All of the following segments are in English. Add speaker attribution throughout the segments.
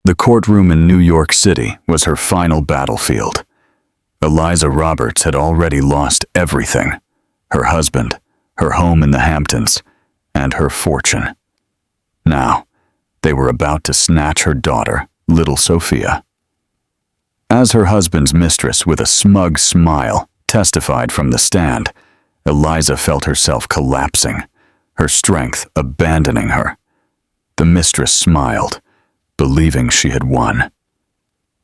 Speaker 1: The courtroom in New York City was her final battlefield. Eliza Roberts had already lost everything: her husband, her home in the Hamptons, and her fortune. Now, they were about to snatch her daughter, little Sophia. As her husband's mistress, with a smug smile, testified from the stand, Eliza felt herself collapsing, her strength abandoning her. The mistress smiled, believing she had won.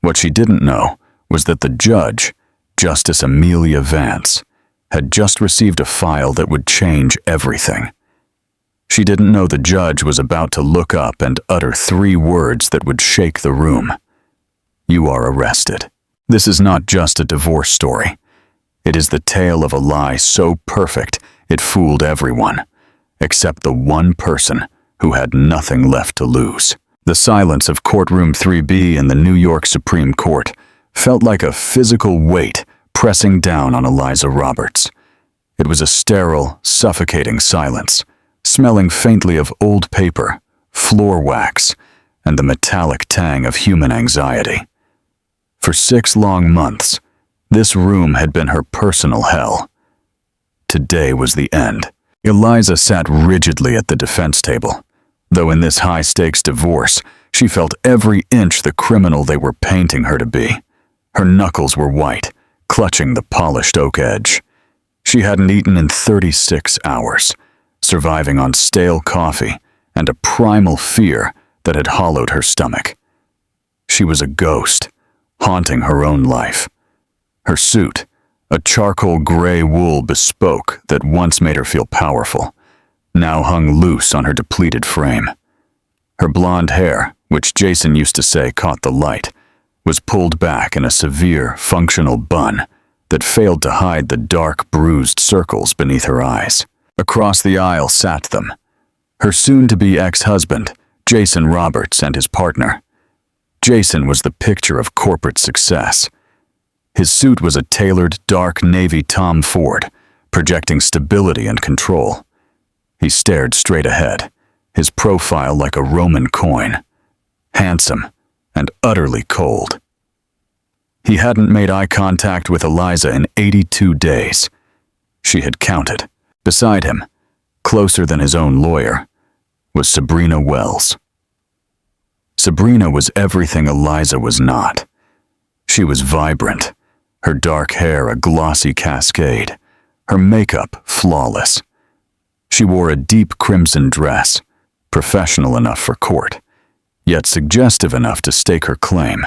Speaker 1: What she didn't know was that the judge, Justice Amelia Vance, had just received a file that would change everything. She didn't know the judge was about to look up and utter 3 words that would shake the room. "You are arrested." This is not just a divorce story. It is the tale of a lie so perfect it fooled everyone, except the one person who had nothing left to lose. The silence of courtroom 3B in the New York Supreme Court felt like a physical weight pressing down on Eliza Roberts. It was a sterile, suffocating silence, smelling faintly of old paper, floor wax, and the metallic tang of human anxiety. For 6 long months, this room had been her personal hell. Today was the end. Eliza sat rigidly at the defense table, though in this high-stakes divorce, she felt every inch the criminal they were painting her to be. Her knuckles were white, clutching the polished oak edge. She hadn't eaten in 36 hours, surviving on stale coffee and a primal fear that had hollowed her stomach. She was a ghost, haunting her own life. Her suit, a charcoal gray wool bespoke that once made her feel powerful, now hung loose on her depleted frame. Her blonde hair, which Jason used to say caught the light, was pulled back in a severe, functional bun that failed to hide the dark, bruised circles beneath her eyes. Across the aisle sat them, her soon-to-be ex-husband, Jason Roberts, and his partner. Jason was the picture of corporate success. His suit was a tailored, dark navy Tom Ford, projecting stability and control. He stared straight ahead, his profile like a Roman coin, handsome and utterly cold. He hadn't made eye contact with Eliza in 82 days. She had counted. Beside him, closer than his own lawyer, was Sabrina Wells. Sabrina was everything Eliza was not. She was vibrant, her dark hair a glossy cascade, her makeup flawless. She wore a deep crimson dress, professional enough for court, yet suggestive enough to stake her claim.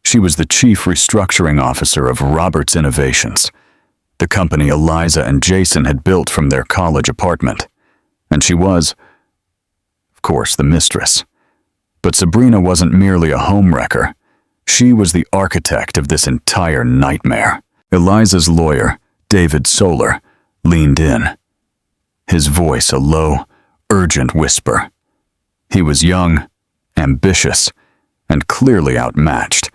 Speaker 1: She was the chief restructuring officer of Roberts Innovations, the company Eliza and Jason had built from their college apartment, and she was, of course, the mistress. But Sabrina wasn't merely a homewrecker. She was the architect of this entire nightmare. Eliza's lawyer, David Solar, leaned in, his voice a low, urgent whisper. He was young, ambitious, and clearly outmatched,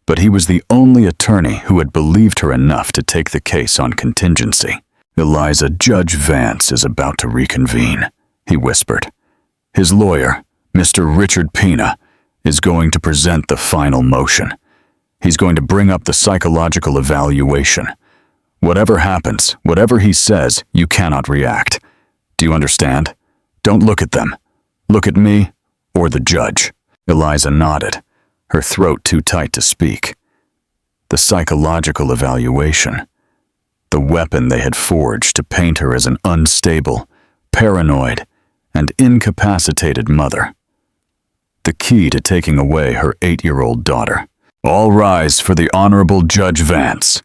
Speaker 1: but he was the only attorney who had believed her enough to take the case on contingency. "Eliza, Judge Vance is about to reconvene," he whispered. "His lawyer, Mr. Richard Pena, is going to present the final motion. He's going to bring up the psychological evaluation. Whatever happens, whatever he says, you cannot react. Do you understand? Don't look at them. Look at me or the judge." Eliza nodded, her throat too tight to speak. The psychological evaluation. The weapon they had forged to paint her as an unstable, paranoid, and incapacitated mother. The key to taking away her 8-year-old daughter. "All rise for the Honorable Judge Vance,"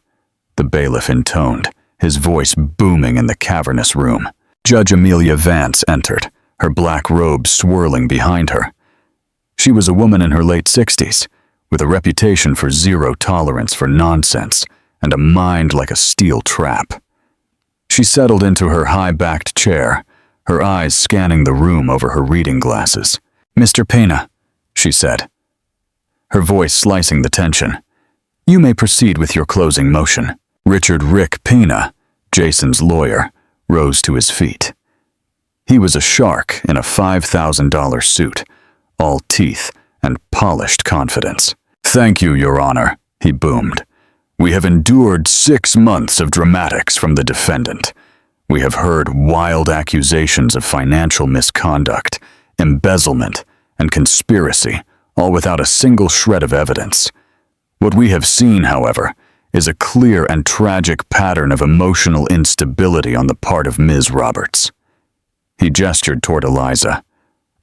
Speaker 1: the bailiff intoned, his voice booming in the cavernous room. Judge Amelia Vance entered, her black robe swirling behind her. She was a woman in her late 60s, with a reputation for zero tolerance for nonsense and a mind like a steel trap. She settled into her high-backed chair, her eyes scanning the room over her reading glasses. "Mr. Pena," she said, her voice slicing the tension, "you may proceed with your closing motion." Richard "Rick" Pena, Jason's lawyer, rose to his feet. He was a shark in a $5,000 suit, all teeth and polished confidence. "Thank you, Your Honor," he boomed. "We have endured 6 months of dramatics from the defendant. We have heard wild accusations of financial misconduct, embezzlement, and conspiracy, all without a single shred of evidence. What we have seen, however, is a clear and tragic pattern of emotional instability on the part of Ms. Roberts." He gestured toward Eliza,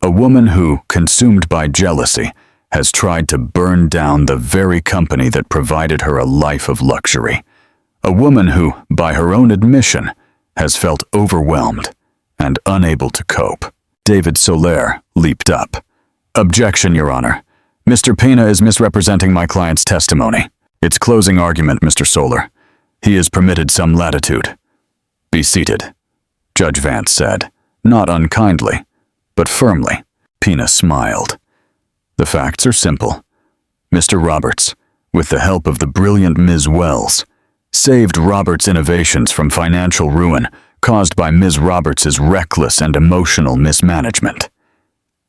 Speaker 1: "a woman who, consumed by jealousy, has tried to burn down the very company that provided her a life of luxury. A woman who, by her own admission, has felt overwhelmed and unable to cope." David Soler leaped up. "Objection, Your Honor. Mr. Pena is misrepresenting my client's testimony. It's closing argument, Mr. Soler. He is permitted some latitude." "Be seated," Judge Vance said, not unkindly, but firmly. Pena smiled. "The facts are simple. Mr. Roberts, with the help of the brilliant Ms. Wells, saved Roberts Innovations from financial ruin caused by Ms. Roberts's reckless and emotional mismanagement."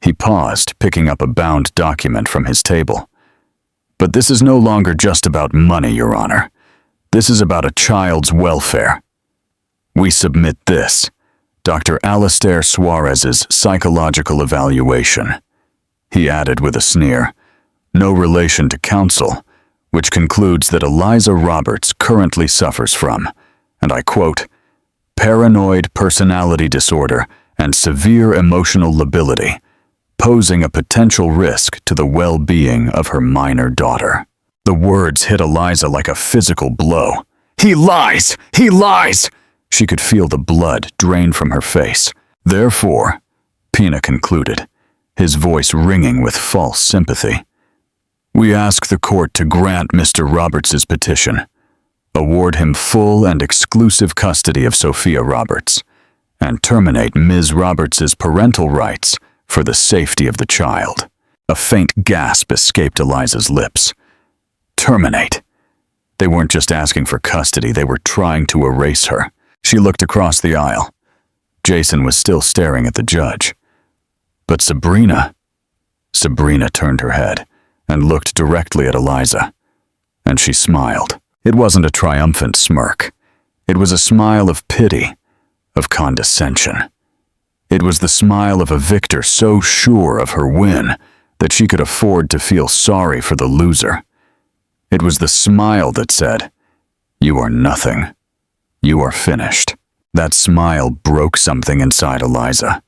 Speaker 1: He paused, picking up a bound document from his table. "But this is no longer just about money, Your Honor. This is about a child's welfare. We submit this, Dr. Alastair Suarez's psychological evaluation." He added with a sneer, "No relation to counsel, which concludes that Eliza Roberts currently suffers from, and I quote, paranoid personality disorder and severe emotional lability, posing a potential risk to the well-being of her minor daughter." The words hit Eliza like a physical blow. "He lies! He lies!" She could feel the blood drain from her face. "Therefore," Pena concluded, his voice ringing with false sympathy, "we ask the court to grant Mr. Roberts's petition, award him full and exclusive custody of Sophia Roberts, and terminate Ms. Roberts's parental rights for the safety of the child." A faint gasp escaped Eliza's lips. Terminate. They weren't just asking for custody, they were trying to erase her. She looked across the aisle. Jason was still staring at the judge. "But Sabrina..." Sabrina turned her head and looked directly at Eliza, and she smiled. It wasn't a triumphant smirk. It was a smile of pity, of condescension. It was the smile of a victor so sure of her win that she could afford to feel sorry for the loser. It was the smile that said, "You are nothing. You are finished." That smile broke something inside Eliza.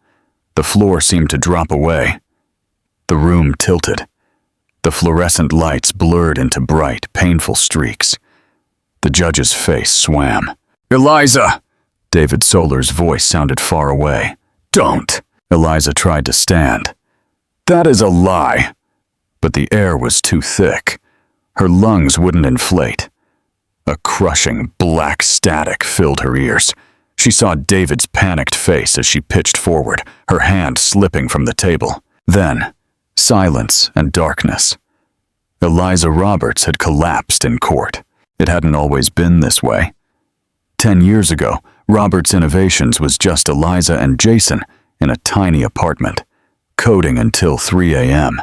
Speaker 1: The floor seemed to drop away. The room tilted. The fluorescent lights blurred into bright, painful streaks. The judge's face swam. "Eliza!" David Soler's voice sounded far away. "Don't!" Eliza tried to stand. "That is a lie!" But the air was too thick. Her lungs wouldn't inflate. A crushing, black static filled her ears. She saw David's panicked face as she pitched forward, her hand slipping from the table. Then, silence and darkness. Eliza Roberts had collapsed in court. It hadn't always been this way. 10 years ago, Roberts Innovations was just Eliza and Jason in a tiny apartment, coding until 3 a.m.,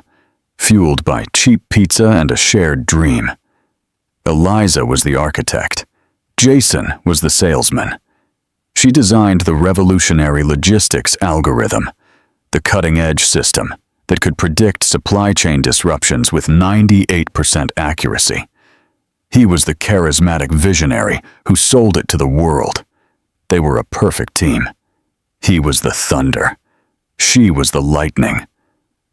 Speaker 1: fueled by cheap pizza and a shared dream. Eliza was the architect. Jason was the salesman. She designed the revolutionary logistics algorithm, the cutting-edge system that could predict supply chain disruptions with 98% accuracy. He was the charismatic visionary who sold it to the world. They were a perfect team. He was the thunder. She was the lightning.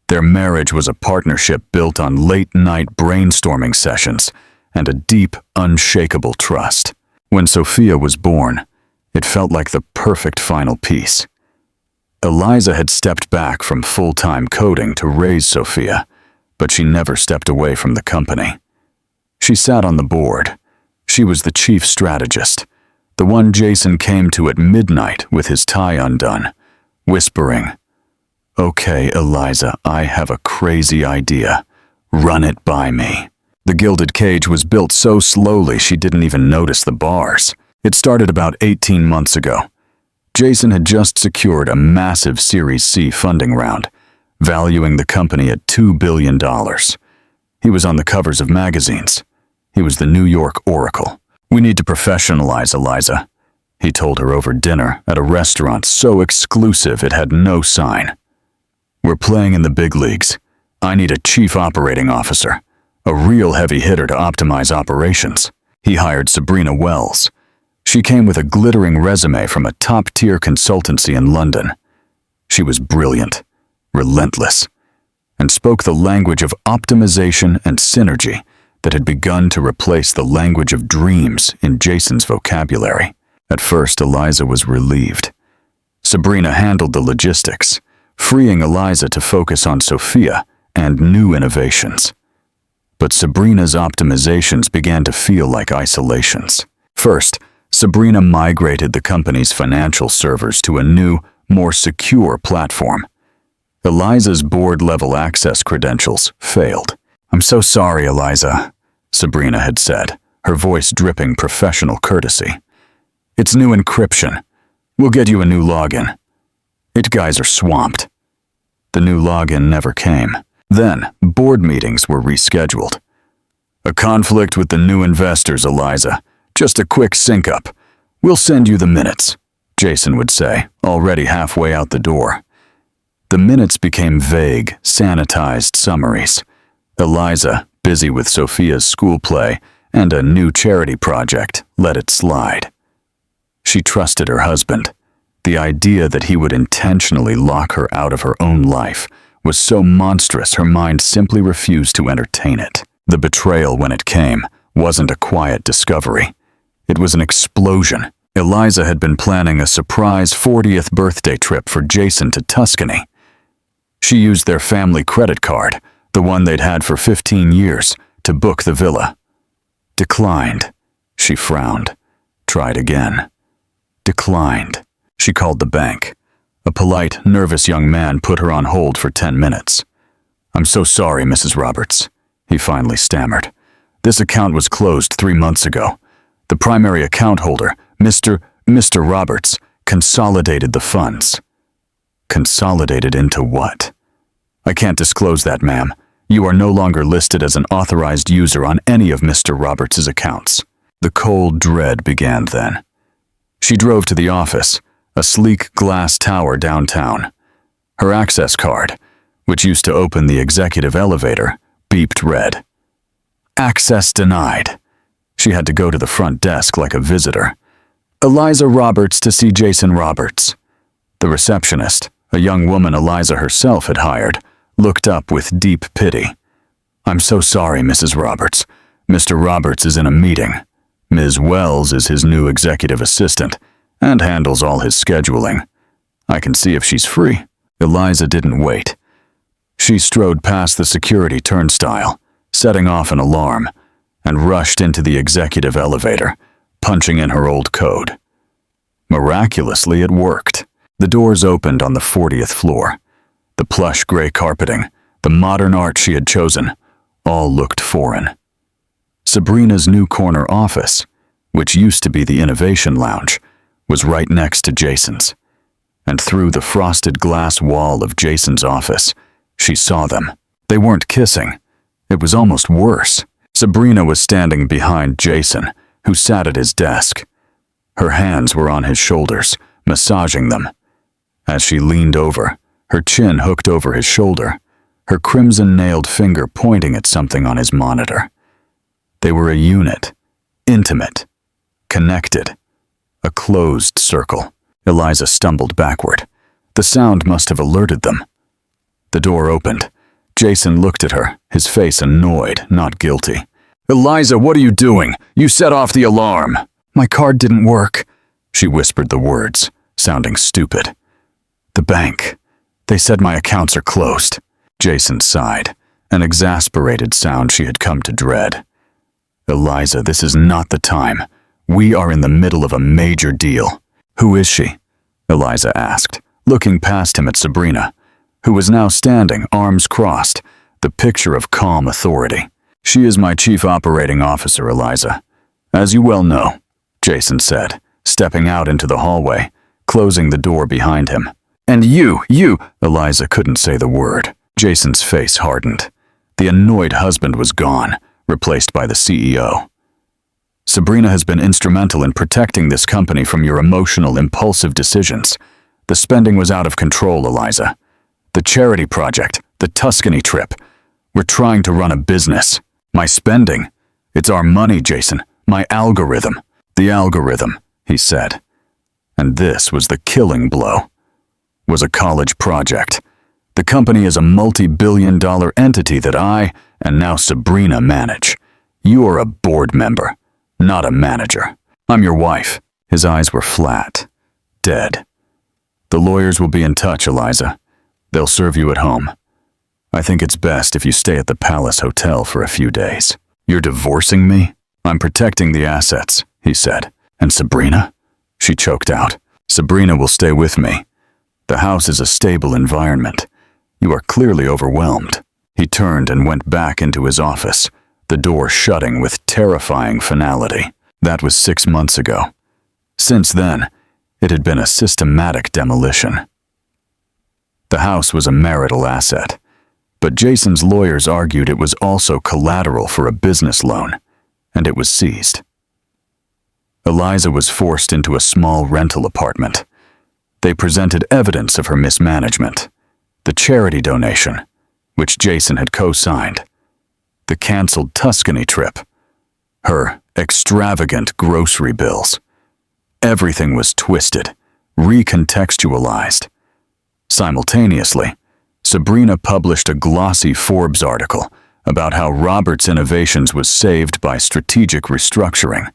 Speaker 1: Their marriage was a partnership built on late-night brainstorming sessions and a deep, unshakable trust. When Sophia was born, it felt like the perfect final piece. Eliza had stepped back from full-time coding to raise Sophia, but she never stepped away from the company. She sat on the board. She was the chief strategist, the one Jason came to at midnight with his tie undone, whispering, "Okay, Eliza, I have a crazy idea. Run it by me." The gilded cage was built so slowly she didn't even notice the bars. It started about 18 months ago. Jason had just secured a massive Series C funding round, valuing the company at $2 billion. He was on the covers of magazines. He was the New York Oracle. "We need to professionalize Eliza," he told her over dinner at a restaurant so exclusive it had no sign. "We're playing in the big leagues. I need a chief operating officer, a real heavy hitter to optimize operations." He hired Sabrina Wells. She came with a glittering resume from a top-tier consultancy in London. She was brilliant, relentless, and spoke the language of optimization and synergy that had begun to replace the language of dreams in Jason's vocabulary. At first, Eliza was relieved. Sabrina handled the logistics, freeing Eliza to focus on Sophia and new innovations. But Sabrina's optimizations began to feel like isolations. First, Sabrina migrated the company's financial servers to a new, more secure platform. Eliza's board-level access credentials failed. "I'm so sorry, Eliza," Sabrina had said, her voice dripping professional courtesy. "It's new encryption. We'll get you a new login." "It guys are swamped." The new login never came. Then, board meetings were rescheduled. "A conflict with the new investors, Eliza. Just a quick sync-up. We'll send you the minutes," Jason would say, already halfway out the door. The minutes became vague, sanitized summaries. Eliza, busy with Sophia's school play and a new charity project, let it slide. She trusted her husband. The idea that he would intentionally lock her out of her own life was so monstrous her mind simply refused to entertain it. The betrayal, when it came, wasn't a quiet discovery. It was an explosion. Eliza had been planning a surprise 40th birthday trip for Jason to Tuscany. She used their family credit card, the one they'd had for 15 years, to book the villa. Declined. She frowned. Tried again. Declined. She called the bank. A polite, nervous young man put her on hold for 10 minutes. "I'm so sorry, Mrs. Roberts," he finally stammered. "This account was closed 3 months ago. The primary account holder, Mr. Roberts, consolidated the funds." Consolidated into what? "I can't disclose that, ma'am. You are no longer listed as an authorized user on any of Mr. Roberts' accounts." The cold dread began then. She drove to the office, a sleek glass tower downtown. Her access card, which used to open the executive elevator, beeped red. Access denied. She had to go to the front desk like a visitor. "Eliza Roberts to see Jason Roberts." The receptionist, a young woman Eliza herself had hired, looked up with deep pity. "I'm so sorry, Mrs. Roberts. Mr. Roberts is in a meeting. Ms. Wells is his new executive assistant and handles all his scheduling. I can see if she's free." Eliza didn't wait. She strode past the security turnstile, setting off an alarm, and rushed into the executive elevator, punching in her old code. Miraculously, it worked. The doors opened on the 40th floor. The plush gray carpeting, the modern art she had chosen, all looked foreign. Sabrina's new corner office, which used to be the Innovation Lounge, was right next to Jason's. And through the frosted glass wall of Jason's office, she saw them. They weren't kissing. It was almost worse. Sabrina was standing behind Jason, who sat at his desk. Her hands were on his shoulders, massaging them. As she leaned over, her chin hooked over his shoulder, her crimson-nailed finger pointing at something on his monitor. They were a unit, intimate, connected, a closed circle. Eliza stumbled backward. The sound must have alerted them. The door opened. Jason looked at her, his face annoyed, not guilty. "Eliza, what are you doing? You set off the alarm." "My card didn't work," she whispered the words, sounding stupid. "The bank. They said my accounts are closed." Jason sighed, an exasperated sound she had come to dread. "Eliza, this is not the time. We are in the middle of a major deal." "Who is she?" Eliza asked, looking past him at Sabrina, who was now standing, arms crossed, the picture of calm authority. "She is my chief operating officer, Eliza. As you well know," Jason said, stepping out into the hallway, closing the door behind him. And you, Eliza couldn't say the word. Jason's face hardened. The annoyed husband was gone, replaced by the CEO. Sabrina has been instrumental in protecting this company from your emotional, impulsive decisions. The spending was out of control, Eliza. The charity project, the Tuscany trip. We're trying to run a business. My spending. It's our money, Jason. My algorithm. The algorithm, he said. And this was the killing blow. Was a college project. The company is a multi-billion-dollar entity that I, and now Sabrina, manage. You are a board member, not a manager. I'm your wife. His eyes were flat, dead. The lawyers will be in touch, Eliza. They'll serve you at home. I think it's best if you stay at the Palace Hotel for a few days. You're divorcing me? I'm protecting the assets, he said. And Sabrina? She choked out. Sabrina will stay with me. The house is a stable environment. You are clearly overwhelmed. He turned and went back into his office, the door shutting with terrifying finality. That was 6 months ago. Since then, it had been a systematic demolition. The house was a marital asset, but Jason's lawyers argued it was also collateral for a business loan, and it was seized. Eliza was forced into a small rental apartment. They presented evidence of her mismanagement, the charity donation, which Jason had co-signed, the canceled Tuscany trip, her extravagant grocery bills. Everything was twisted, recontextualized. Simultaneously, Sabrina published a glossy Forbes article about how Roberts Innovations was saved by strategic restructuring,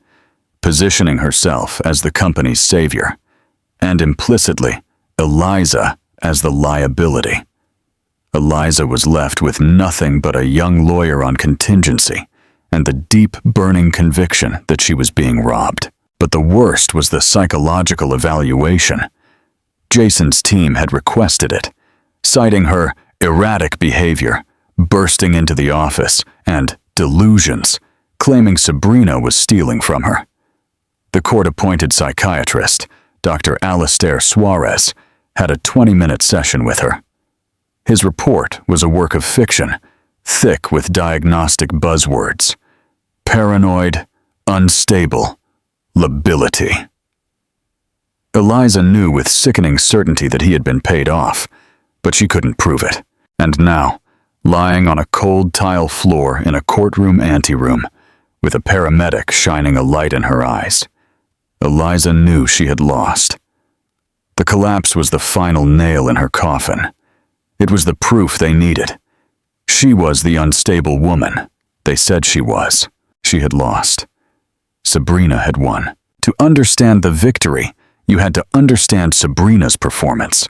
Speaker 1: positioning herself as the company's savior, and implicitly, Eliza as the liability. Eliza was left with nothing but a young lawyer on contingency and the deep, burning conviction that she was being robbed. But the worst was the psychological evaluation. Jason's team had requested it, citing her erratic behavior, bursting into the office, and delusions, claiming Sabrina was stealing from her. The court-appointed psychiatrist, Dr. Alistair Suarez, had a 20-minute session with her. His report was a work of fiction, thick with diagnostic buzzwords. Paranoid, unstable, lability. Eliza knew with sickening certainty that he had been paid off, but she couldn't prove it. And now, lying on a cold tile floor in a courtroom anteroom, with a paramedic shining a light in her eyes, Eliza knew she had lost. The collapse was the final nail in her coffin. It was the proof they needed. She was the unstable woman. They said she was. She had lost. Sabrina had won. To understand the victory, you had to understand Sabrina's performance.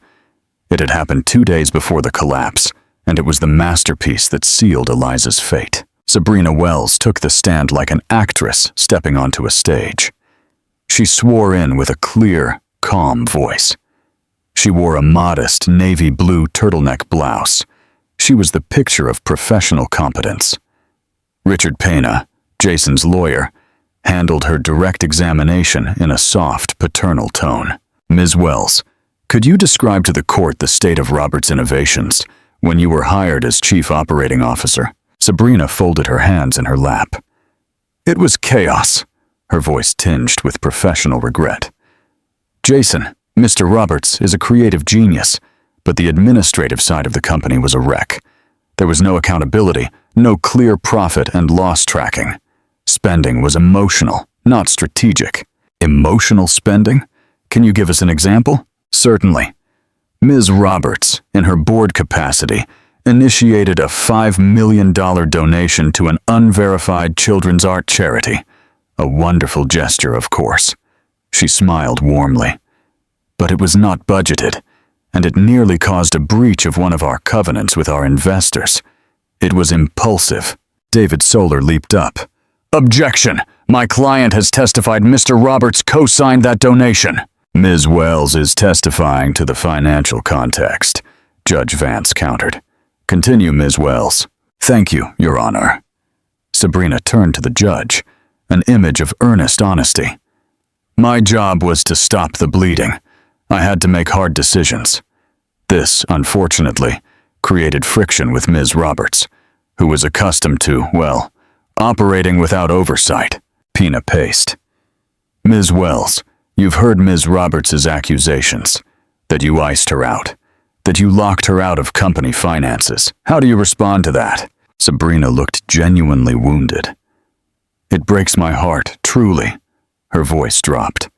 Speaker 1: It had happened 2 days before the collapse, and it was the masterpiece that sealed Eliza's fate. Sabrina Wells took the stand like an actress stepping onto a stage. She swore in with a clear, calm voice. She wore a modest navy blue turtleneck blouse. She was the picture of professional competence. Richard Pena, Jason's lawyer, handled her direct examination in a soft, paternal tone. Ms. Wells, could you describe to the court the state of Roberts Innovations when you were hired as chief operating officer? Sabrina folded her hands in her lap. It was chaos, her voice tinged with professional regret. Jason, Mr. Roberts, is a creative genius, but the administrative side of the company was a wreck. There was no accountability, no clear profit and loss tracking. Spending was emotional, not strategic. Emotional spending? Can you give us an example? Certainly. Ms. Roberts, in her board capacity, initiated a $5 million donation to an unverified children's art charity. A wonderful gesture, of course. She smiled warmly. But it was not budgeted, and it nearly caused a breach of one of our covenants with our investors. It was impulsive. David Solar leaped up. Objection! My client has testified Mr. Roberts co-signed that donation. Ms. Wells is testifying to the financial context, Judge Vance countered. Continue, Ms. Wells. Thank you, Your Honor. Sabrina turned to the judge, an image of earnest honesty. My job was to stop the bleeding. I had to make hard decisions. This, unfortunately, created friction with Ms. Roberts, who was accustomed to, well, operating without oversight. Pina paced. Ms. Wells, you've heard Ms. Roberts' accusations, that you iced her out, that you locked her out of company finances. How do you respond to that? Sabrina looked genuinely wounded. It breaks my heart, truly. Her voice dropped.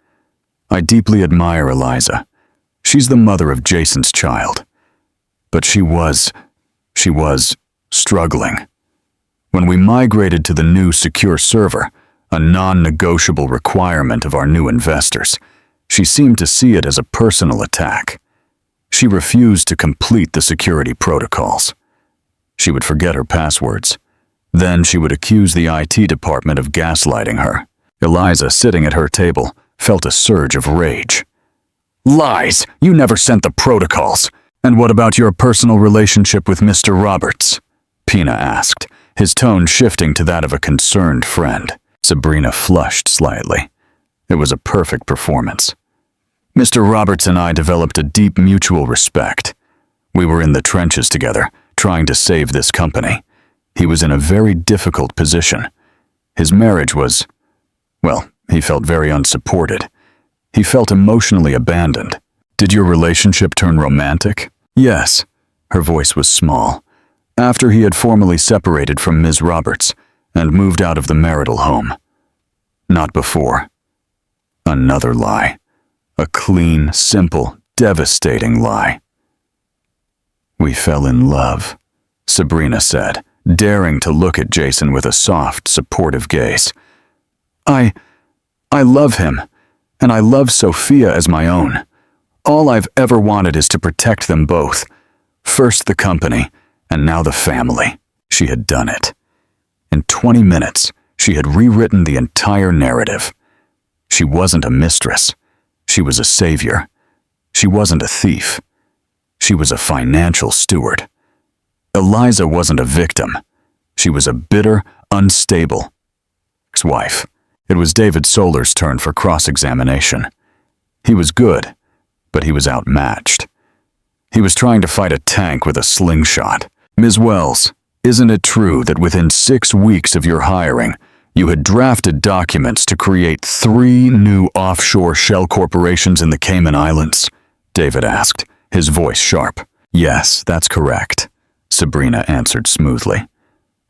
Speaker 1: I deeply admire Eliza. She's the mother of Jason's child. But she was struggling. When we migrated to the new secure server, a non-negotiable requirement of our new investors, she seemed to see it as a personal attack. She refused to complete the security protocols. She would forget her passwords. Then she would accuse the IT department of gaslighting her. Eliza, sitting at her table, felt a surge of rage. Lies! You never sent the protocols! And what about your personal relationship with Mr. Roberts? Pina asked, his tone shifting to that of a concerned friend. Sabrina flushed slightly. It was a perfect performance. Mr. Roberts and I developed a deep mutual respect. We were in the trenches together, trying to save this company. He was in a very difficult position. His marriage was, well, he felt very unsupported. He felt emotionally abandoned. Did your relationship turn romantic? Yes. Her voice was small. After he had formally separated from Ms. Roberts and moved out of the marital home. Not before. Another lie. A clean, simple, devastating lie. We fell in love, Sabrina said, daring to look at Jason with a soft, supportive gaze. I love him, and I love Sophia as my own. All I've ever wanted is to protect them both. First the company, and now the family. She had done it. In 20 minutes, she had rewritten the entire narrative. She wasn't a mistress. She was a savior. She wasn't a thief. She was a financial steward. Eliza wasn't a victim. She was a bitter, unstable ex-wife. It was David Solar's turn for cross-examination. He was good, but he was outmatched. He was trying to fight a tank with a slingshot. Ms. Wells, isn't it true that within 6 weeks of your hiring, you had drafted documents to create 3 new offshore shell corporations in the Cayman Islands? David asked, his voice sharp. Yes, that's correct, Sabrina answered smoothly.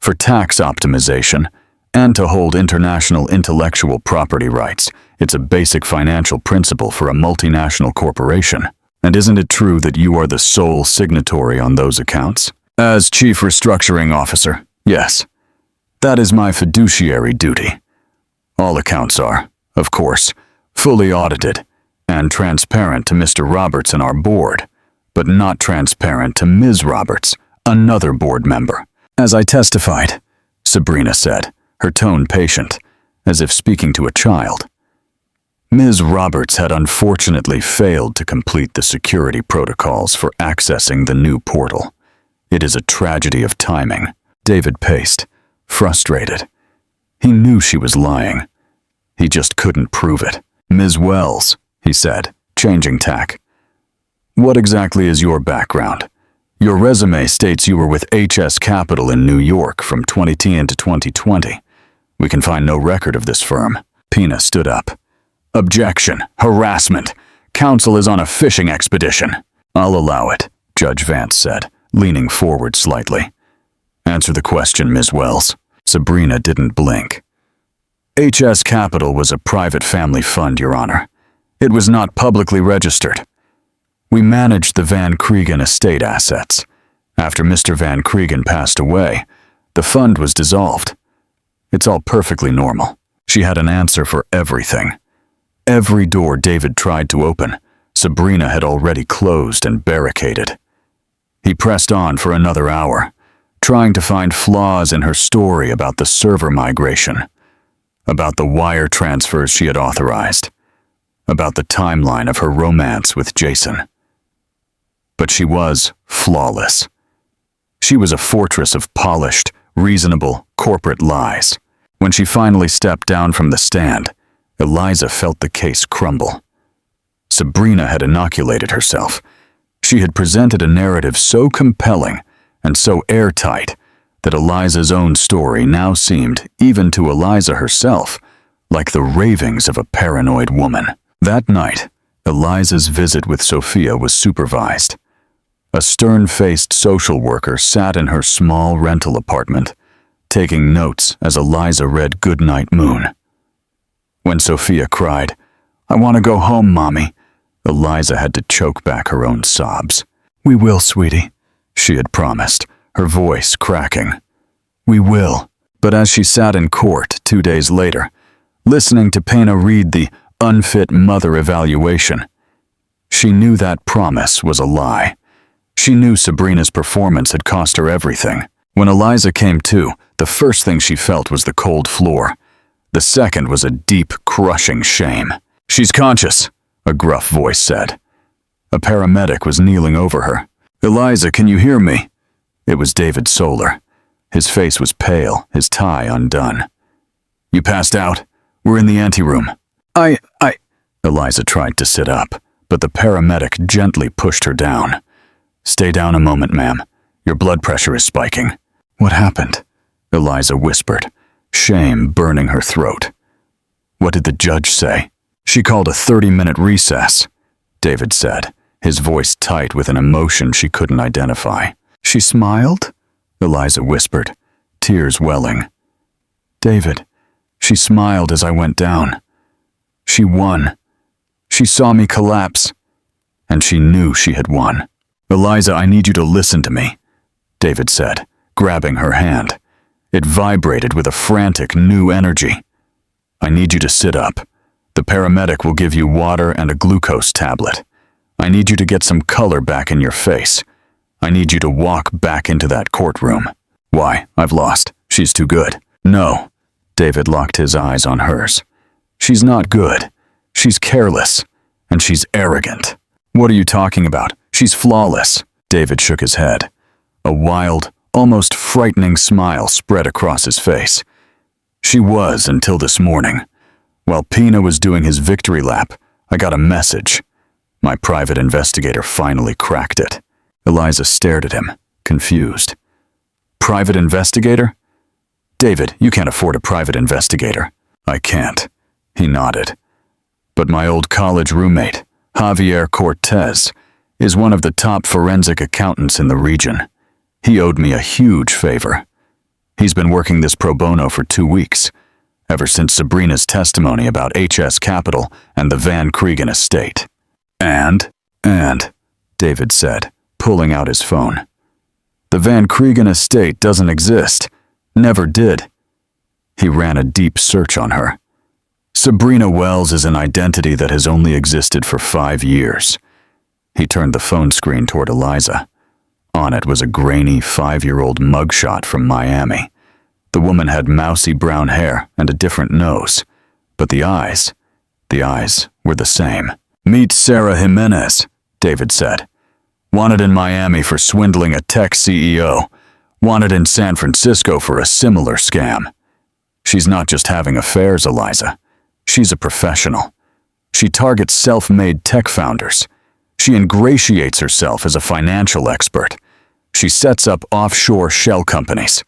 Speaker 1: For tax optimization, and to hold international intellectual property rights, it's a basic financial principle for a multinational corporation. And isn't it true that you are the sole signatory on those accounts? As Chief Restructuring Officer, yes. That is my fiduciary duty. All accounts are, of course, fully audited and transparent to Mr. Roberts and our board, but not transparent to Ms. Roberts, another board member. As I testified, Sabrina said, her tone patient, as if speaking to a child. Ms. Roberts had unfortunately failed to complete the security protocols for accessing the new portal. It is a tragedy of timing. David paced, frustrated. He knew she was lying. He just couldn't prove it. Ms. Wells, he said, changing tack. What exactly is your background? Your resume states you were with HS Capital in New York from 2010 to 2020. We can find no record of this firm. Pina stood up. Objection. Harassment. Counsel is on a fishing expedition. I'll allow it, Judge Vance said, leaning forward slightly. Answer the question, Ms. Wells. Sabrina didn't blink. HS Capital was a private family fund, Your Honor. It was not publicly registered. We managed the Van Kregen estate assets. After Mr. Van Kregen passed away, the fund was dissolved. It's all perfectly normal. She had an answer for everything. Every door David tried to open, Sabrina had already closed and barricaded. He pressed on for another hour, trying to find flaws in her story about the server migration, about the wire transfers she had authorized, about the timeline of her romance with Jason. But she was flawless. She was a fortress of polished, reasonable, corporate lies. When she finally stepped down from the stand, Eliza felt the case crumble. Sabrina had inoculated herself. She had presented a narrative so compelling and so airtight that Eliza's own story now seemed, even to Eliza herself, like the ravings of a paranoid woman. That night, Eliza's visit with Sophia was supervised. A stern-faced social worker sat in her small rental apartment, taking notes as Eliza read Goodnight Moon. When Sophia cried, "I want to go home, Mommy," Eliza had to choke back her own sobs. "We will, sweetie," she had promised, her voice cracking. "We will." But as she sat in court 2 days later, listening to Pena read the unfit mother evaluation, she knew that promise was a lie. She knew Sabrina's performance had cost her everything. When Eliza came to, the first thing she felt was the cold floor. The second was a deep, crushing shame. "She's conscious," a gruff voice said. A paramedic was kneeling over her. "Eliza, can you hear me?" It was David Solar. His face was pale, his tie undone. "You passed out? We're in the anteroom." I... Eliza tried to sit up, but the paramedic gently pushed her down. "Stay down a moment, ma'am. Your blood pressure is spiking." "What happened?" Eliza whispered, shame burning her throat. "What did the judge say?" "She called a 30-minute recess," David said, his voice tight with an emotion she couldn't identify. "She smiled?" Eliza whispered, tears welling. "David, she smiled as I went down. She won. She saw me collapse, and she knew she had won." "Eliza, I need you to listen to me," David said, grabbing her hand. It vibrated with a frantic new energy. "I need you to sit up. The paramedic will give you water and a glucose tablet. I need you to get some color back in your face. I need you to walk back into that courtroom." "Why? I've lost. She's too good." "No." David locked his eyes on hers. "She's not good. She's careless. And she's arrogant." "What are you talking about? She's flawless." David shook his head. A wild, almost frightening smile spread across his face. "She was until this morning. While Pena was doing his victory lap, I got a message. My private investigator finally cracked it." Eliza stared at him, confused. "Private investigator?" "David, you can't afford a private investigator." "I can't," he nodded. "But my old college roommate, Javier Cortez, is one of the top forensic accountants in the region. He owed me a huge favor. He's been working this pro bono for 2 weeks, ever since Sabrina's testimony about HS Capital and the Van Cregan estate." And, David said, pulling out his phone. "The Van Cregan estate doesn't exist. Never did." He ran a deep search on her. "Sabrina Wells is an identity that has only existed for 5 years. He turned the phone screen toward Eliza. On it was a grainy 5-year-old mugshot from Miami. The woman had mousy brown hair and a different nose, but the eyes were the same. "Meet Sarah Jimenez," David said. "Wanted in Miami for swindling a tech CEO. Wanted in San Francisco for a similar scam. She's not just having affairs, Eliza. She's a professional. She targets self-made tech founders. She ingratiates herself as a financial expert. She sets up offshore shell companies.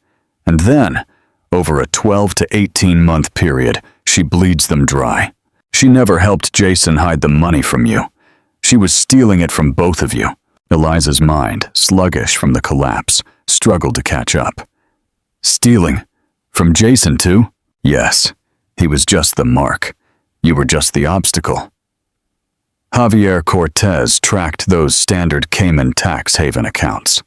Speaker 1: And then, over a 12 to 18-month period, she bleeds them dry. She never helped Jason hide the money from you. She was stealing it from both of you." Eliza's mind, sluggish from the collapse, struggled to catch up. "Stealing? From Jason too?" "Yes. He was just the mark. You were just the obstacle." Javier Cortez tracked those standard Cayman tax haven accounts.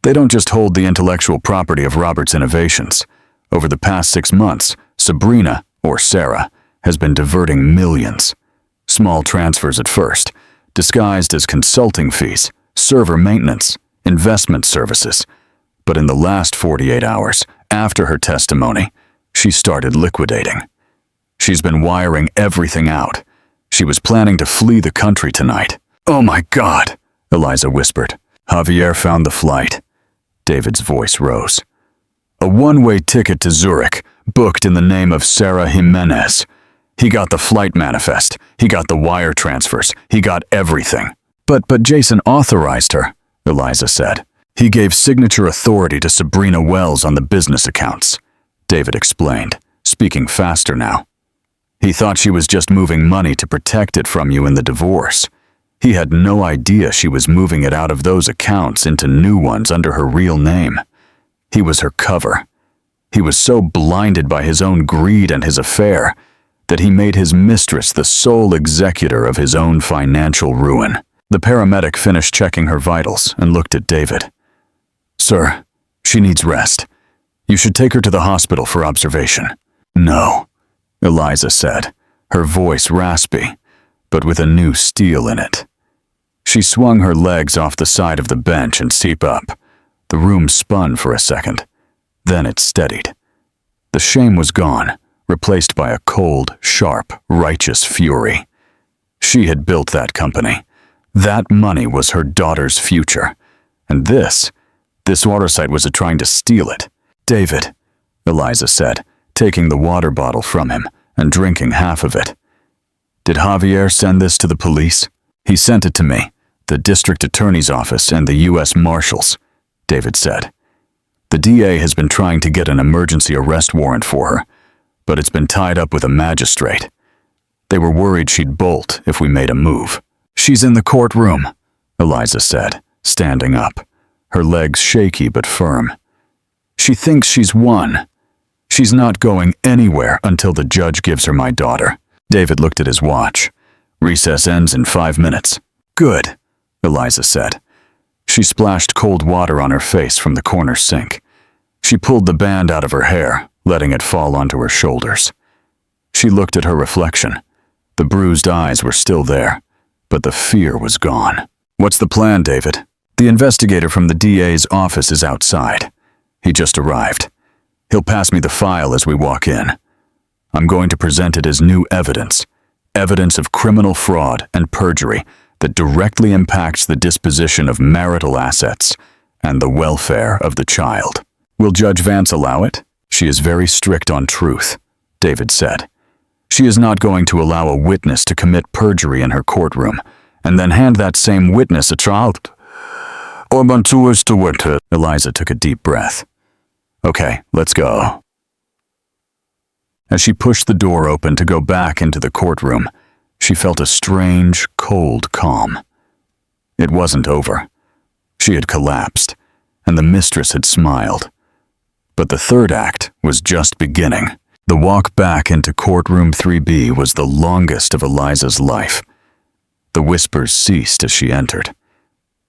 Speaker 1: They don't just hold the intellectual property of Robert's innovations. Over the past 6 months, Sabrina, or Sarah, has been diverting millions. Small transfers at first, disguised as consulting fees, server maintenance, investment services. But in the last 48 hours, after her testimony, she started liquidating. She's been wiring everything out. She was planning to flee the country tonight. "Oh my God," Eliza whispered. "Javier found the flight." David's voice rose. "A one-way ticket to Zurich, booked in the name of Sarah Jimenez. He got the flight manifest. He got the wire transfers. He got everything." But Jason authorized her, Eliza said. He gave signature authority to Sabrina Wells on the business accounts, David explained, speaking faster now. He thought she was just moving money to protect it from you in the divorce. He had no idea she was moving it out of those accounts into new ones under her real name. He was her cover. He was so blinded by his own greed and his affair that he made his mistress the sole executor of his own financial ruin. The paramedic finished checking her vitals and looked at David. Sir, she needs rest. You should take her to the hospital for observation. No, Eliza said, her voice raspy, but with a new steel in it. She swung her legs off the side of the bench and seat up. The room spun for a second. Then it steadied. The shame was gone, replaced by a cold, sharp, righteous fury. She had built that company. That money was her daughter's future. And this waterside was trying to steal it. David, Eliza said, taking the water bottle from him and drinking half of it. Did Javier send this to the police? He sent it to me, the district attorney's office and the U.S. Marshals, David said. The DA has been trying to get an emergency arrest warrant for her, but it's been tied up with a magistrate. They were worried she'd bolt if we made a move. She's in the courtroom, Eliza said, standing up, her legs shaky but firm. She thinks she's won. She's not going anywhere until the judge gives her my daughter. David looked at his watch. Recess ends in 5 minutes. Good, Eliza said. She splashed cold water on her face from the corner sink. She pulled the band out of her hair, letting it fall onto her shoulders. She looked at her reflection. The bruised eyes were still there, but the fear was gone. What's the plan, David? The investigator from the DA's office is outside. He just arrived. He'll pass me the file as we walk in. I'm going to present it as new evidence of criminal fraud and perjury that directly impacts the disposition of marital assets and the welfare of the child. Will Judge Vance allow it? She is very strict on truth, David said. She is not going to allow a witness to commit perjury in her courtroom and then hand that same witness a child. Eliza took a deep breath. Okay, let's go. As she pushed the door open to go back into the courtroom, she felt a strange, cold calm. It wasn't over. She had collapsed, and the mistress had smiled. But the third act was just beginning. The walk back into courtroom 3B was the longest of Eliza's life. The whispers ceased as she entered.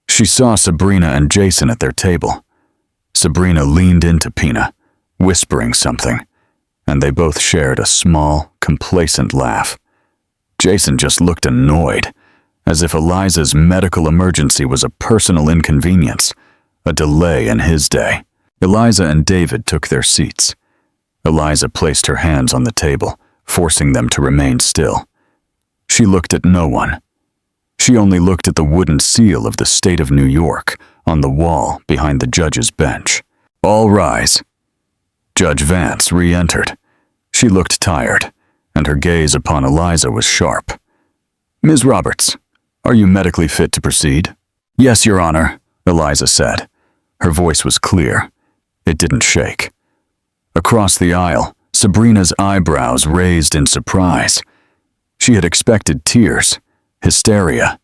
Speaker 1: She saw Sabrina and Jason at their table. Sabrina leaned into Pina, whispering something, and they both shared a small, complacent laugh. Jason just looked annoyed, as if Eliza's medical emergency was a personal inconvenience, a delay in his day. Eliza and David took their seats. Eliza placed her hands on the table, forcing them to remain still. She looked at no one. She only looked at the wooden seal of the state of New York on the wall behind the judge's bench. All rise. Judge Vance re-entered. She looked tired, and her gaze upon Eliza was sharp. Ms. Roberts, are you medically fit to proceed? Yes, Your Honor, Eliza said. Her voice was clear. It didn't shake. Across the aisle, Sabrina's eyebrows raised in surprise. She had expected tears, hysteria.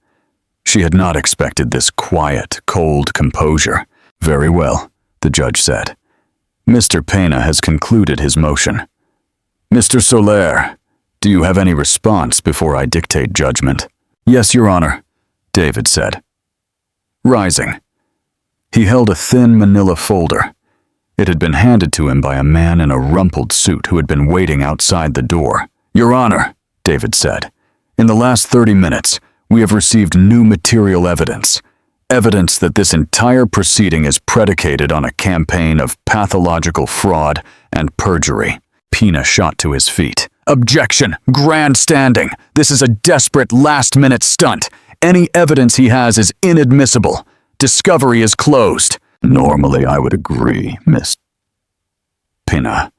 Speaker 1: She had not expected this quiet, cold composure. Very well, the judge said. Mr. Pena has concluded his motion. Mr. Soler, do you have any response before I dictate judgment? Yes, Your Honor, David said. Rising. He held a thin manila folder. It had been handed to him by a man in a rumpled suit who had been waiting outside the door. Your Honor, David said, in the last 30 minutes, we have received new material evidence. Evidence that this entire proceeding is predicated on a campaign of pathological fraud and perjury. Pena shot to his feet. Objection! Grandstanding! This is a desperate last-minute stunt. Any evidence he has is inadmissible. Discovery is closed. Normally, I would agree, Miss Pena,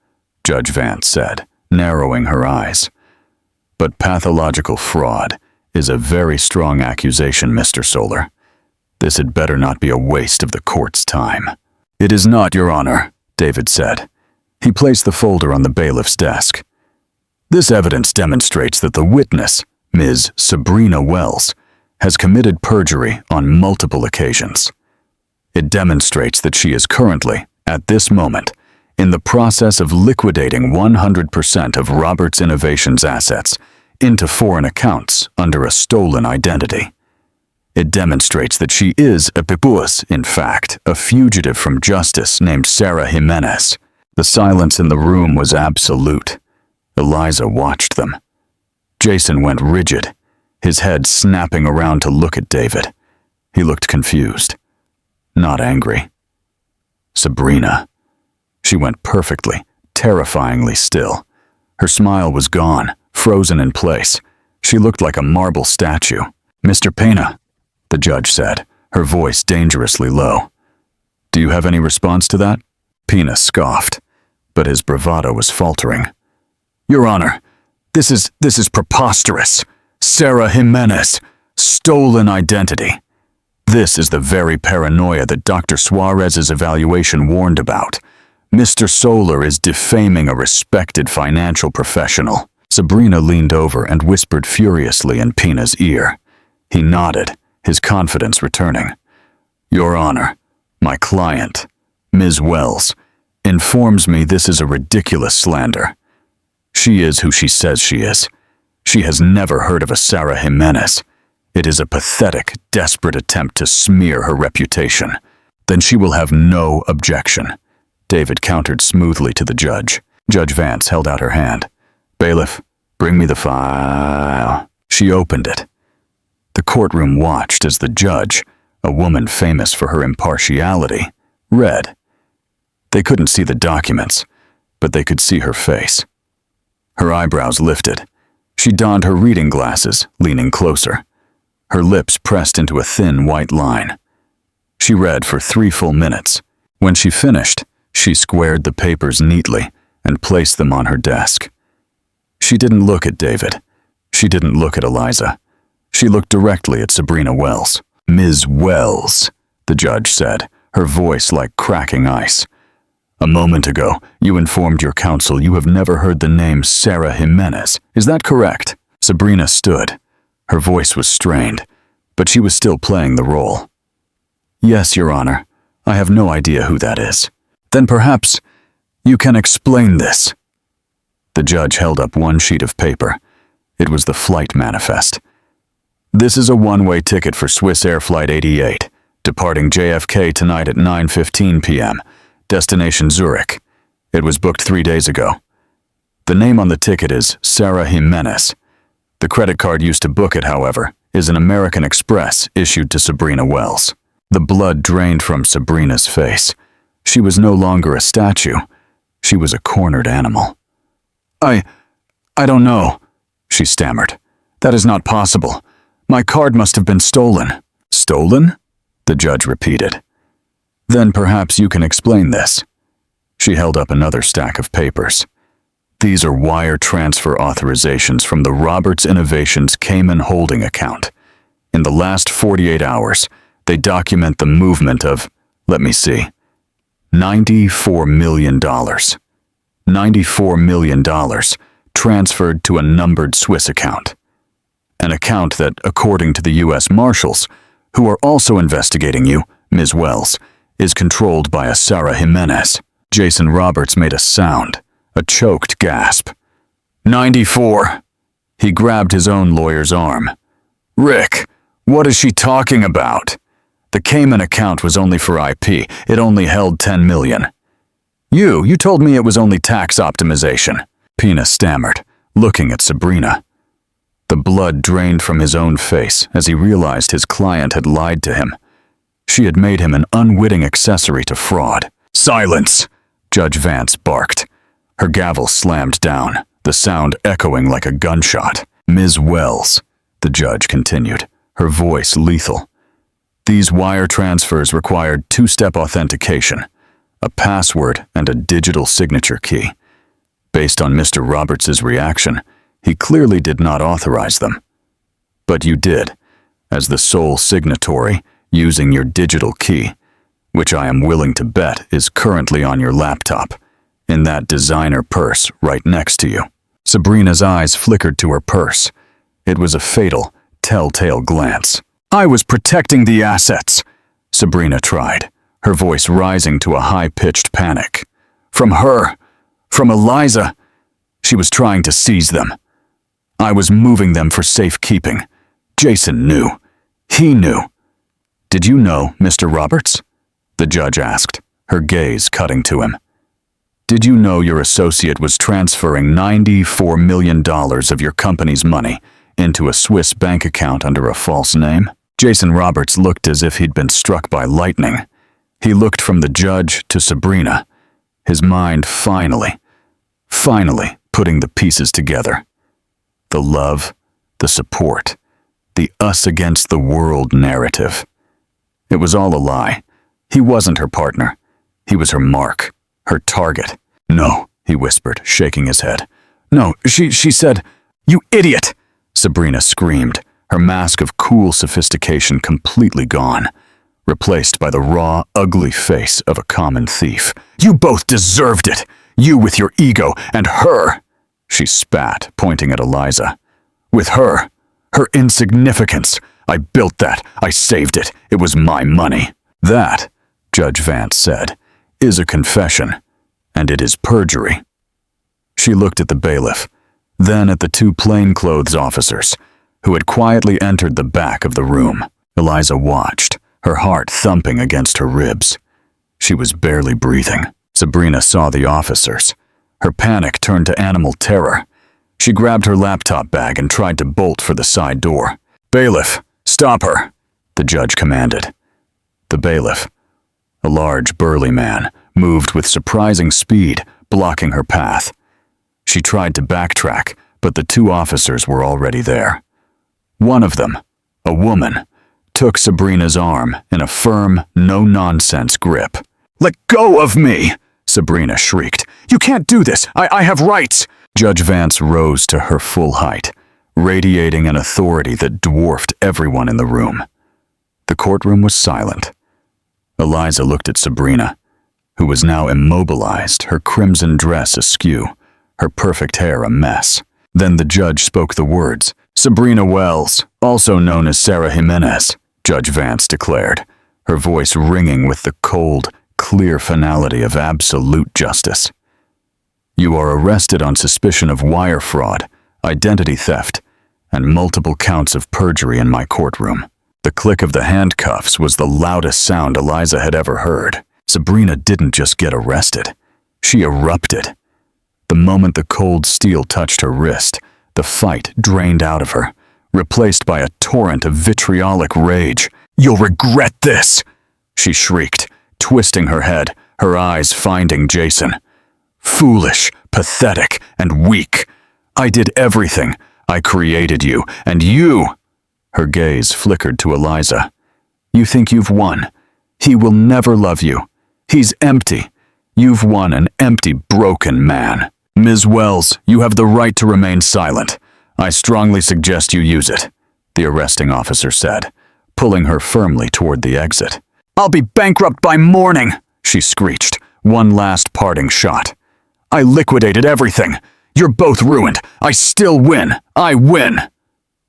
Speaker 1: Judge Vance said, narrowing her eyes. But pathological fraud, is a very strong accusation, Mr. Solar. This had better not be a waste of the court's time." "It is not, Your Honor," David said. He placed the folder on the bailiff's desk. "This evidence demonstrates that the witness, Ms. Sabrina Wells, has committed perjury on multiple occasions. It demonstrates that she is currently, at this moment, in the process of liquidating 100% of Roberts Innovations' assets into foreign accounts under a stolen identity. It demonstrates that she is in fact, a fugitive from justice named Sarah Jimenez." The silence in the room was absolute. Eliza watched them. Jason went rigid, his head snapping around to look at David. He looked confused, not angry. Sabrina. She went perfectly, terrifyingly still. Her smile was gone, frozen in place. She looked like a marble statue. "Mr. Pena," the judge said, her voice dangerously low. "Do you have any response to that?" Pena scoffed, but his bravado was faltering. "Your Honor, this is preposterous. Sarah Jimenez, stolen identity. This is the very paranoia that Dr. Suarez's evaluation warned about. Mr. Solar is defaming a respected financial professional." Sabrina leaned over and whispered furiously in Pena's ear. He nodded, his confidence returning. "Your Honor, my client, Ms. Wells, informs me this is a ridiculous slander. She is who she says she is. She has never heard of a Sarah Jimenez. It is a pathetic, desperate attempt to smear her reputation. Then she will have no objection." David countered smoothly to the judge. Judge Vance held out her hand. "Bailiff, bring me the file." She opened it. The courtroom watched as the judge, a woman famous for her impartiality, read. They couldn't see the documents, but they could see her face. Her eyebrows lifted. She donned her reading glasses, leaning closer. Her lips pressed into a thin white line. She read for 3 full minutes. When she finished, she squared the papers neatly and placed them on her desk. She didn't look at David. She didn't look at Eliza. She looked directly at Sabrina Wells. "Ms. Wells," the judge said, her voice like cracking ice. "A moment ago, you informed your counsel you have never heard the name Sarah Jimenez. Is that correct?" Sabrina stood. Her voice was strained, but she was still playing the role. "Yes, Your Honor. I have no idea who that is." "Then perhaps you can explain this." The judge held up one sheet of paper. It was the flight manifest. "This is a one-way ticket for Swiss Air Flight 88, departing JFK tonight at 9:15 p.m., destination Zurich. It was booked 3 days ago. The name on the ticket is Sarah Jimenez. The credit card used to book it, however, is an American Express issued to Sabrina Wells." The blood drained from Sabrina's face. She was no longer a statue. She was a cornered animal. I don't know," she stammered. "That is not possible. My card must have been stolen." "Stolen?" the judge repeated. "Then perhaps you can explain this." She held up another stack of papers. "These are wire transfer authorizations from the Roberts Innovations Cayman holding account. In the last 48 hours, they document the movement of, let me see, $94 million. $94 million transferred to a numbered Swiss account. An account that, according to the U.S. Marshals, who are also investigating you, Ms. Wells, is controlled by a Sarah Jimenez." Jason Roberts made a sound, a choked gasp. 94. He grabbed his own lawyer's arm. "Rick, what is she talking about? The Cayman account was only for IP. It only held 10 million. You told me it was only tax optimization," Pena stammered, looking at Sabrina. The blood drained from his own face as he realized his client had lied to him. She had made him an unwitting accessory to fraud. "Silence!" Judge Vance barked. Her gavel slammed down, the sound echoing like a gunshot. "Ms. Wells," the judge continued, her voice lethal. "These wire transfers required 2-step authentication, a password and a digital signature key. Based on Mr. Roberts's reaction, he clearly did not authorize them. But you did, as the sole signatory, using your digital key, which I am willing to bet is currently on your laptop, in that designer purse right next to you. Sabrina's eyes flickered to her purse. It was a fatal, telltale glance. I was protecting the assets, Sabrina tried, her voice rising to a high-pitched panic. From her, from Eliza. She was trying to seize them. I was moving them for safekeeping. Jason knew. He knew. Did you know, Mr. Roberts? The judge asked, her gaze cutting to him. Did you know your associate was transferring $94 million of your company's money into a Swiss bank account under a false name? Jason Roberts looked as if he'd been struck by lightning. He looked from the judge to Sabrina, his mind finally putting the pieces together. The love, the support, the us against the world narrative. It was all a lie. He wasn't her partner. He was her mark, her target. No, he whispered, shaking his head. No, she said, you idiot! Sabrina screamed, her mask of cool sophistication completely gone, replaced by the raw, ugly face of a common thief. You both deserved it! You with your ego, and her! She spat, pointing at Eliza. With her insignificance. I built that. I saved it. It was my money. That, Judge Vance said, is a confession, and it is perjury. She looked at the bailiff, then at the two plainclothes officers, who had quietly entered the back of the room. Eliza watched, her heart thumping against her ribs. She was barely breathing. Sabrina saw the officers. Her panic turned to animal terror. She grabbed her laptop bag and tried to bolt for the side door. Bailiff, stop her, the judge commanded. The bailiff, a large, burly man, moved with surprising speed, blocking her path. She tried to backtrack, but the two officers were already there. One of them, a woman, took Sabrina's arm in a firm, no-nonsense grip. Let go of me! Sabrina shrieked. You can't do this! I have rights! Judge Vance rose to her full height, radiating an authority that dwarfed everyone in the room. The courtroom was silent. Eliza looked at Sabrina, who was now immobilized, her crimson dress askew, her perfect hair a mess. Then the judge spoke the words. Sabrina Wells, also known as Sarah Jimenez, Judge Vance declared, her voice ringing with the cold, clear finality of absolute justice. You are arrested on suspicion of wire fraud, identity theft, and multiple counts of perjury in my courtroom. The click of the handcuffs was the loudest sound Eliza had ever heard. Sabrina didn't just get arrested. She erupted. The moment the cold steel touched her wrist, the fight drained out of her, replaced by a torrent of vitriolic rage. You'll regret this! She shrieked, twisting her head, her eyes finding Jason. Foolish, pathetic, and weak. I did everything. I created you, and you... Her gaze flickered to Eliza. You think you've won. He will never love you. He's empty. You've won an empty, broken man. Ms. Wells, you have the right to remain silent. I strongly suggest you use it, the arresting officer said, pulling her firmly toward the exit. I'll be bankrupt by morning, she screeched, one last parting shot. I liquidated everything. You're both ruined. I still win. I win.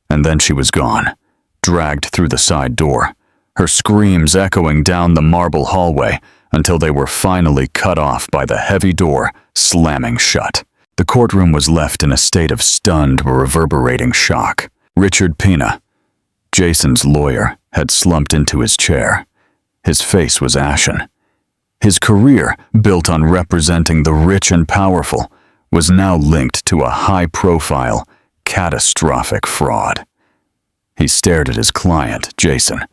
Speaker 1: And then she was gone, dragged through the side door, her screams echoing down the marble hallway until they were finally cut off by the heavy door slamming shut. The courtroom was left in a state of stunned, reverberating shock. Richard Pina, Jason's lawyer, had slumped into his chair. His face was ashen. His career, built on representing the rich and powerful, was now linked to a high-profile, catastrophic fraud. He stared at his client, Jason,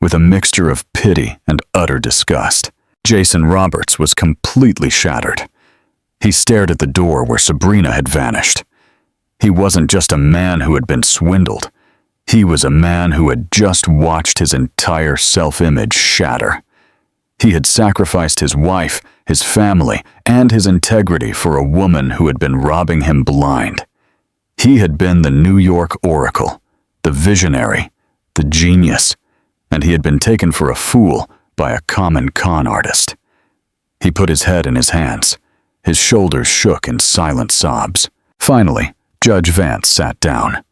Speaker 1: with a mixture of pity and utter disgust. Jason Roberts was completely shattered. He stared at the door where Sabrina had vanished. He wasn't just a man who had been swindled. He was a man who had just watched his entire self-image shatter. He had sacrificed his wife, his family, and his integrity for a woman who had been robbing him blind. He had been the New York Oracle, the visionary, the genius, and he had been taken for a fool by a common con artist. He put his head in his hands. His shoulders shook in silent sobs. Finally, Judge Vance sat down.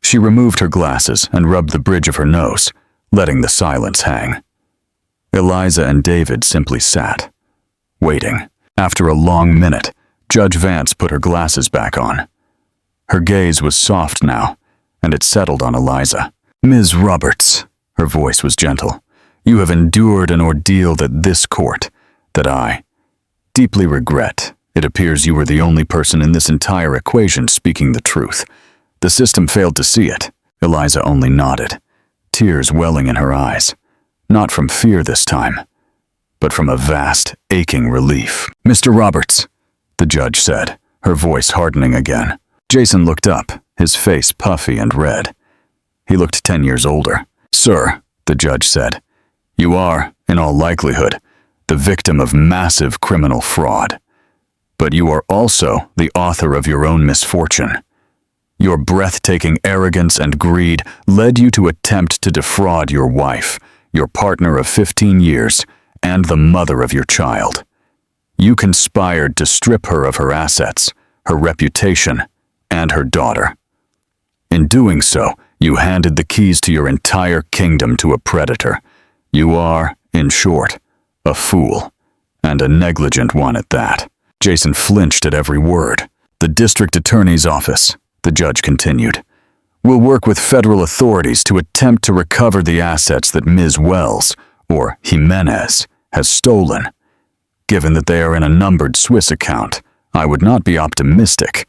Speaker 1: She removed her glasses and rubbed the bridge of her nose, letting the silence hang. Eliza and David simply sat, waiting. After a long minute, Judge Vance put her glasses back on. Her gaze was soft now, and it settled on Eliza. "Ms. Roberts," her voice was gentle, "you have endured an ordeal that this court, that I, deeply regret. It appears you were the only person in this entire equation speaking the truth. The system failed to see it." Eliza only nodded, tears welling in her eyes, not from fear this time, but from a vast, aching relief. "Mr. Roberts," the judge said, her voice hardening again. Jason looked up, his face puffy and red. He looked 10 years older. "Sir," the judge said, "you are, in all likelihood, the victim of massive criminal fraud. But you are also the author of your own misfortune. Your breathtaking arrogance and greed led you to attempt to defraud your wife, your partner of 15 years, and the mother of your child. You conspired to strip her of her assets, her reputation, and her daughter. In doing so, you handed the keys to your entire kingdom to a predator. You are, in short, a fool, and a negligent one at that." Jason flinched at every word. "The district attorney's office," the judge continued, "will work with federal authorities to attempt to recover the assets that Ms. Wells, or Jimenez, has stolen. Given that they are in a numbered Swiss account, I would not be optimistic.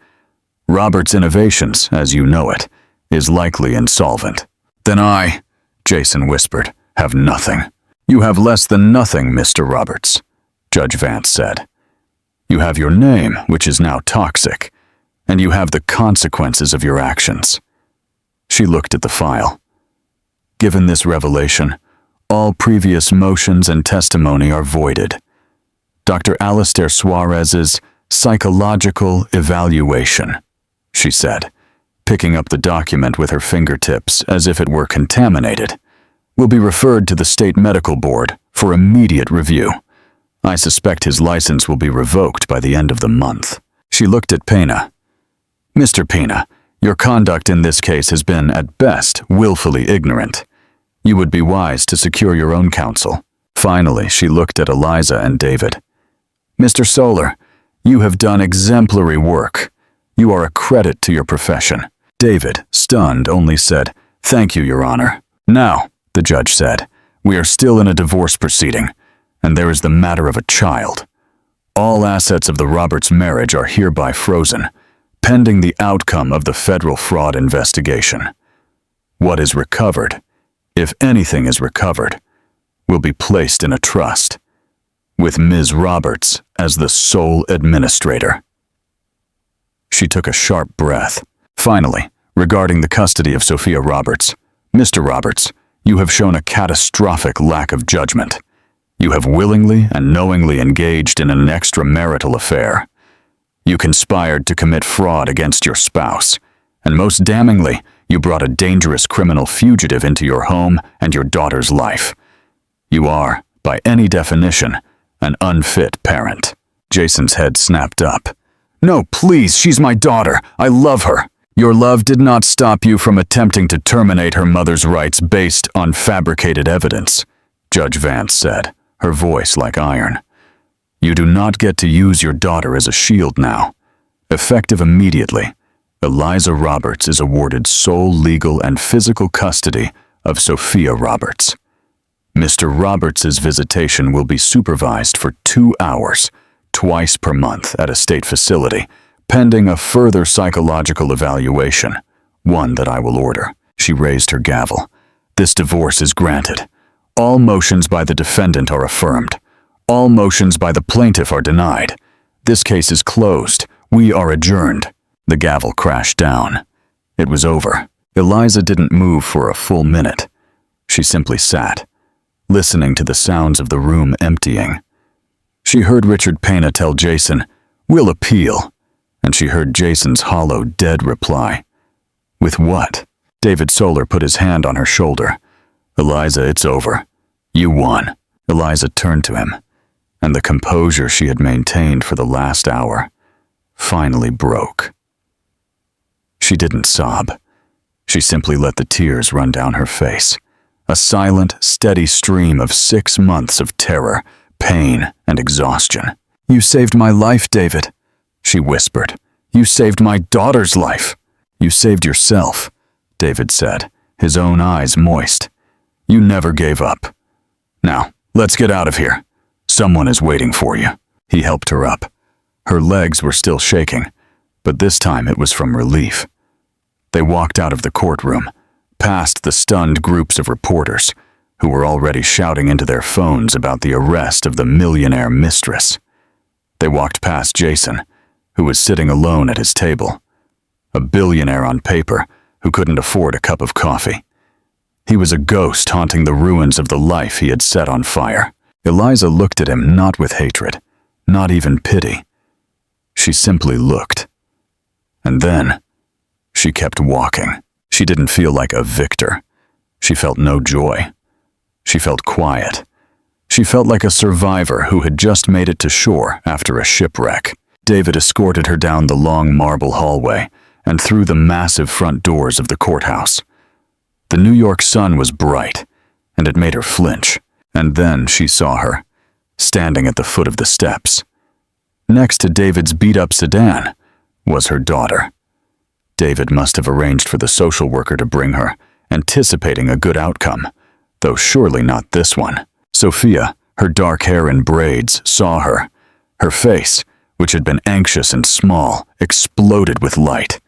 Speaker 1: Roberts Innovations, as you know it, is likely insolvent." "Then I," Jason whispered, "have nothing." "You have less than nothing, Mr. Roberts," Judge Vance said. "You have your name, which is now toxic, and you have the consequences of your actions." She looked at the file. "Given this revelation, all previous motions and testimony are voided. Dr. Alistair Suarez's psychological evaluation," she said, picking up the document with her fingertips as if it were contaminated, "will be referred to the State Medical Board for immediate review. I suspect his license will be revoked by the end of the month." She looked at Pena. "Mr. Pena, your conduct in this case has been, at best, willfully ignorant. You would be wise to secure your own counsel." Finally, she looked at Eliza and David. "Mr. Solar, you have done exemplary work. You are a credit to your profession." David, stunned, only said, "Thank you, Your Honor." "Now," the judge said, "we are still in a divorce proceeding, and there is the matter of a child. All assets of the Roberts marriage are hereby frozen, pending the outcome of the federal fraud investigation. What is recovered, if anything is recovered, will be placed in a trust, with Ms. Roberts as the sole administrator." She took a sharp breath. "Finally, regarding the custody of Sophia Roberts, Mr. Roberts, you have shown a catastrophic lack of judgment. You have willingly and knowingly engaged in an extramarital affair. You conspired to commit fraud against your spouse, and most damningly, you brought a dangerous criminal fugitive into your home and your daughter's life. You are, by any definition, an unfit parent." Jason's head snapped up. "No, please, she's my daughter. I love her." "Your love did not stop you from attempting to terminate her mother's rights based on fabricated evidence," Judge Vance said, her voice like iron. "You do not get to use your daughter as a shield now. Effective immediately, Eliza Roberts is awarded sole legal and physical custody of Sophia Roberts. Mr. Roberts's visitation will be supervised for 2 hours, twice per month at a state facility, pending a further psychological evaluation, one that I will order." She raised her gavel. "This divorce is granted. All motions by the defendant are affirmed. All motions by the plaintiff are denied. This case is closed. We are adjourned." The gavel crashed down. It was over. Eliza didn't move for a full minute. She simply sat, listening to the sounds of the room emptying. She heard Richard Pena tell Jason, "We'll appeal," and she heard Jason's hollow, dead reply, "With what?" David Solar put his hand on her shoulder. Eliza, it's over. You won. Eliza turned to him, and the composure she had maintained for the last hour finally broke. She didn't sob. She simply let the tears run down her face. A silent, steady stream of 6 months of terror, pain, and exhaustion. You saved my life, David, she whispered. You saved my daughter's life. You saved yourself, David said, his own eyes moist. You never gave up. Now, let's get out of here. Someone is waiting for you. He helped her up. Her legs were still shaking, but this time it was from relief. They walked out of the courtroom, past the stunned groups of reporters who were already shouting into their phones about the arrest of the millionaire Mistress. They walked past Jason, who was sitting alone at his table, a billionaire on paper who couldn't afford a cup of coffee. He was a ghost haunting the ruins of the life he had set on fire. Eliza looked at him not with hatred, not even pity. She simply looked. And then, she kept walking. She didn't feel like a victor. She felt no joy. She felt quiet. She felt like a survivor who had just made it to shore after a shipwreck. David escorted her down the long marble hallway and through the massive front doors of the courthouse. The New York sun was bright, and it made her flinch. And then she saw her, standing at the foot of the steps. Next to David's beat-up sedan was her daughter. David must have arranged for the social worker to bring her, anticipating a good outcome, though surely not this one. Sophia, her dark hair in braids, saw her. Her face, which had been anxious and small, exploded with light.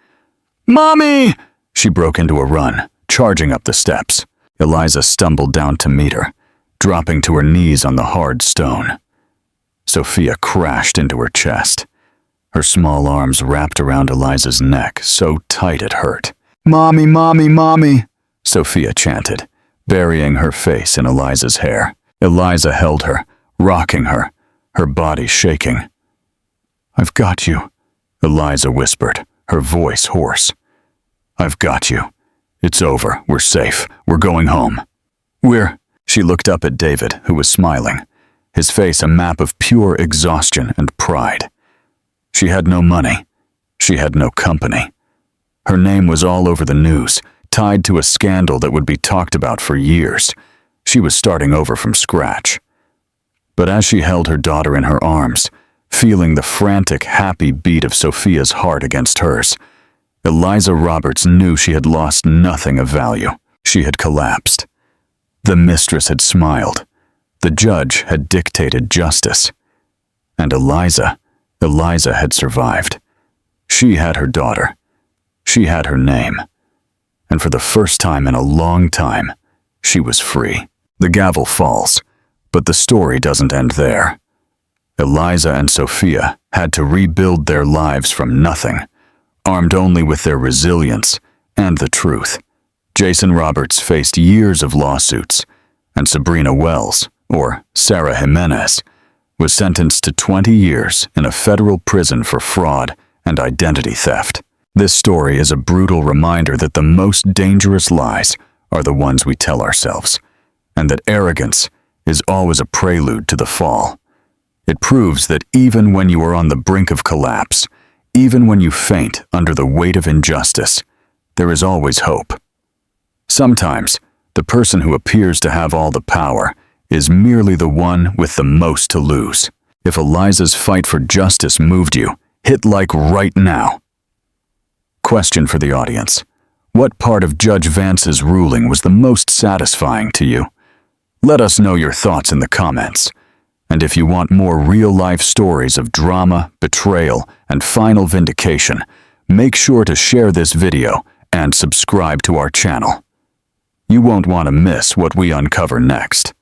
Speaker 1: "Mommy!" She broke into a run, charging up the steps. Eliza stumbled down to meet her, dropping to her knees on the hard stone. Sophia crashed into her chest. Her small arms wrapped around Eliza's neck, so tight it hurt. "Mommy, mommy, mommy," Sophia chanted, burying her face in Eliza's hair. Eliza held her, rocking her, her body shaking. "I've got you," Eliza whispered, her voice hoarse. "I've got you. It's over. We're safe. We're going home." She looked up at David, who was smiling, his face a map of pure exhaustion and pride. She had no money. She had no company. Her name was all over the news, tied to a scandal that would be talked about for years. She was starting over from scratch. But as she held her daughter in her arms, feeling the frantic, happy beat of Sophia's heart against hers, Eliza Roberts knew she had lost nothing of value. She had collapsed. The mistress had smiled. The judge had dictated justice. And Eliza had survived. She had her daughter. She had her name. And for the first time in a long time, she was free. The gavel falls, but the story doesn't end there. Eliza and Sophia had to rebuild their lives from nothing, armed only with their resilience and the truth. Jason Roberts faced years of lawsuits, and Sabrina Wells, or Sarah Jimenez, was sentenced to 20 years in a federal prison for fraud and identity theft. This story is a brutal reminder that the most dangerous lies are the ones we tell ourselves, and that arrogance is always a prelude to the fall. It proves that even when you are on the brink of collapse, even when you faint under the weight of injustice, there is always hope. Sometimes, the person who appears to have all the power is merely the one with the most to lose. If Eliza's fight for justice moved you, hit like right now. Question for the audience. What part of Judge Vance's ruling was the most satisfying to you? Let us know your thoughts in the comments. And if you want more real-life stories of drama, betrayal, and final vindication, make sure to share this video and subscribe to our channel. You won't want to miss what we uncover next.